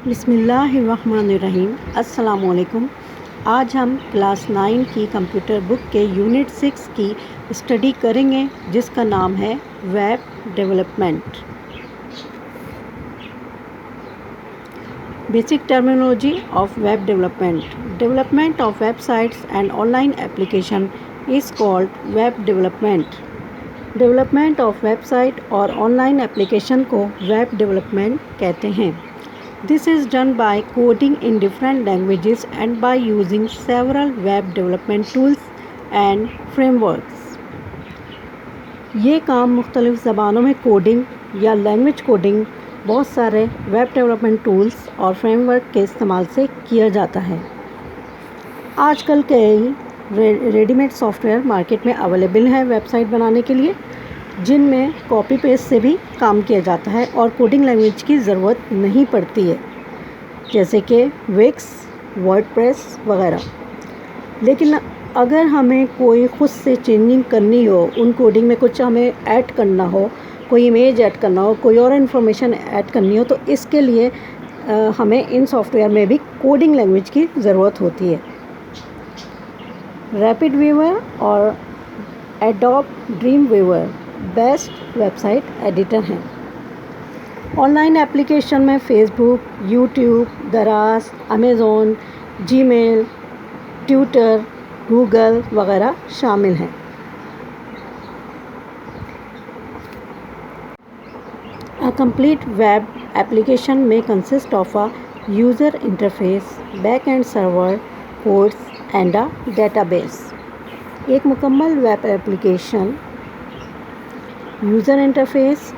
بسم اللہ الرحمن الرحیم. السلام علیکم. آج ہم کلاس 9 کی کمپیوٹر بک کے یونٹ 6 کی اسٹڈی کریں گے جس کا نام ہے web development. Basic terminology of web development. Development of websites and online application is called web development. Development of website اور آن لائن ایپلیکیشن کو ویب ڈیولپمنٹ کہتے ہیں. This is done by coding in different languages and by using several web development tools and frameworks. یہ کام مختلف زبانوں میں coding یا language coding بہت سارے ویب ڈیولپمنٹ ٹولز اور فریم ورک کے استعمال سے کیا جاتا ہے. آج کل کئی ready made soft where market میں اویلیبل ہیں ویب سائٹ بنانے کے لیے جن میں کاپی پیسٹ سے بھی کام کیا جاتا ہے اور کوڈنگ لینگویج کی ضرورت نہیں پڑتی ہے جیسے کہ وکس، ورڈ پریس وغیرہ. لیکن اگر ہمیں کوئی خود سے چینجنگ کرنی ہو، ان کوڈنگ میں کچھ ہمیں ایڈ کرنا ہو، کوئی امیج ایڈ کرنا ہو، کوئی اور انفارمیشن ایڈ کرنی ہو تو اس کے لیے ہمیں ان سافٹ ویئر میں بھی کوڈنگ لینگویج کی ضرورت ہوتی ہے. ریپڈ ویور اور ایڈوب ڈریم ویور بیسٹ ویب سائٹ ایڈیٹر ہیں. آن لائن ایپلیکیشن میں فیس بک، یوٹیوب، دراز، امیزون، جی میل، ٹویٹر، گوگل وغیرہ شامل ہیں. A complete web application may consist of a user interface, back-end server, codes and a database. ایک مکمل web application user interface,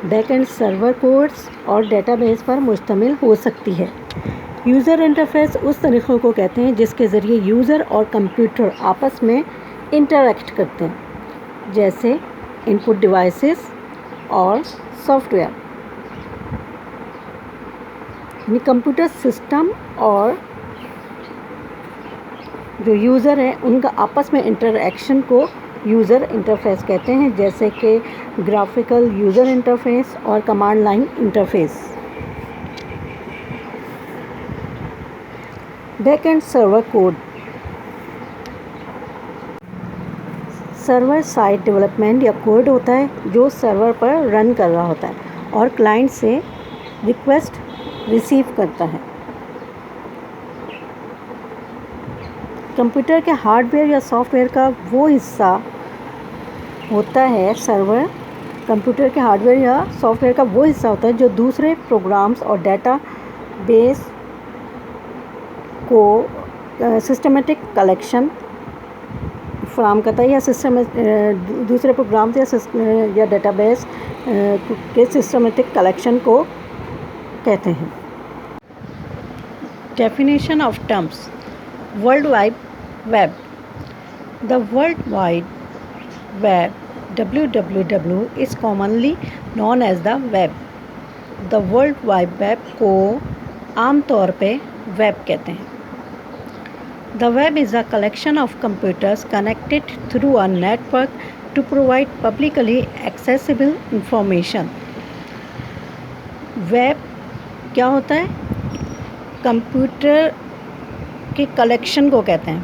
back end server codes اور database پر مشتمل ہو سکتی ہے. یوزر انٹرفیس اس طریقے کو کہتے ہیں جس کے ذریعے یوزر اور کمپیوٹر آپس میں انٹریکٹ کرتے ہیں جیسے ان پٹ ڈیوائسز اور سافٹ ویئر. یعنی کمپیوٹر سسٹم اور جو یوزر ہیں ان کا آپس میں انٹریکشن کو یوزر انٹرفیس کہتے ہیں جیسے کہ گرافیکل یوزر انٹرفیس اور command line interface. Back end server code. Server site development یا کوڈ ہوتا ہے جو سرور پر رن کر رہا ہوتا ہے اور کلائنٹ سے ریکویسٹ ریسیو کرتا ہے. کمپیوٹر کے ہارڈ ویئر یا سافٹ ویئر کا وہ حصہ ہوتا ہے سرور. کمپیوٹر کے ہارڈ ویئر یا سافٹ ویئر کا وہ حصہ ہوتا ہے جو دوسرے پروگرامز اور ڈیٹا بیس کو سسٹمیٹک کلیکشن فراہم کرتا ہے یا دوسرے پروگرامز یا ڈیٹا بیس کے سسٹمیٹک کلیکشن کو کہتے ہیں. Definition of terms. World wide web. The World Wide Web (WWW) is commonly known as the web. The World Wide Web کو عام طور پہ ویب کہتے ہیں. The web is a collection of computers connected through a network to provide publicly accessible information. Web کیا ہوتا ہے؟ Computer کی کلیکشن کو کہتے ہیں.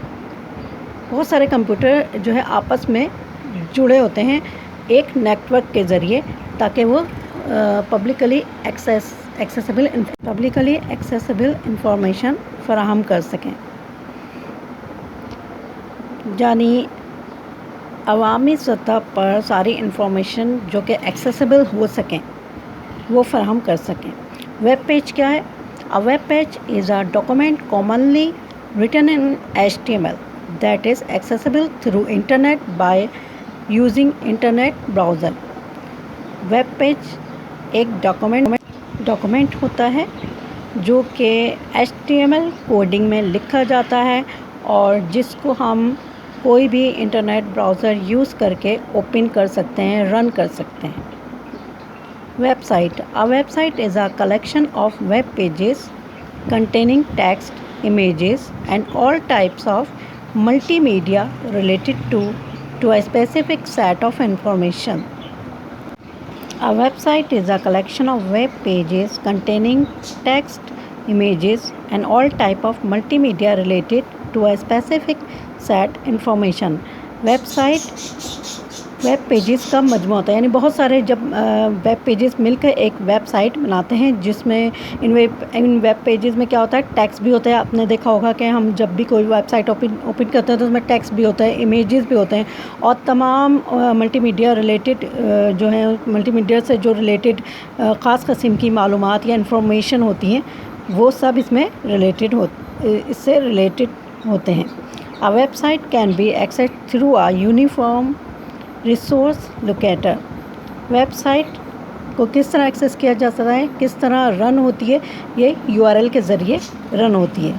بہت سارے کمپیوٹر جو ہے آپس میں جڑے ہوتے ہیں ایک نیٹ ورک کے ذریعے تاکہ وہ پبلکلی ایکسیسیبل انفارمیشن فراہم کر سکیں. یعنی عوامی سطح پر ساری انفارمیشن جو کہ ایکسیسیبل ہو سکیں وہ فراہم کر سکیں. ویب پیج کیا ہے؟ A web page is a document commonly written in HTML that is accessible through internet by using internet browser. Web page ایک ڈاکومنٹ ہوتا ہے جو کہ HTML کوڈنگ میں لکھا جاتا ہے اور جس کو ہم کوئی بھی انٹرنیٹ براؤزر یوز کر کے اوپن کر سکتے ہیں، رن کر سکتے ہیں. Website. A website is a collection of web pages containing text, images and all types of multimedia related to a specific set of information. A website is a collection of web pages containing text, images, and all type of multimedia related to a specific set information. Web pages کا مجموعہ ہوتا ہے، یعنی بہت سارے جب web pages مل کر ایک ویب سائٹ بناتے ہیں، جس میں ان ویب پیجز میں کیا ہوتا ہے، ٹیکسٹ بھی ہوتا ہے. آپ نے دیکھا ہوگا کہ ہم جب بھی کوئی ویب سائٹ اوپن کرتے ہیں تو اس میں ٹیکسٹ بھی ہوتا ہے، امیجز بھی ہوتے ہیں، اور تمام ملٹی میڈیا ریلیٹڈ جو ہیں، ملٹی میڈیا سے جو ریلیٹڈ خاص قسم کی معلومات یا انفارمیشن ہوتی ہیں وہ سب اس میں اس سے ریلیٹڈ ہوتے ہیں. A website can be accessed through a uniform resource locator. Website کو کس طرح ایکسیس کیا جا سکتا ہے، کس طرح رن ہوتی ہے، یہ URL کے ذریعے رن ہوتی ہے.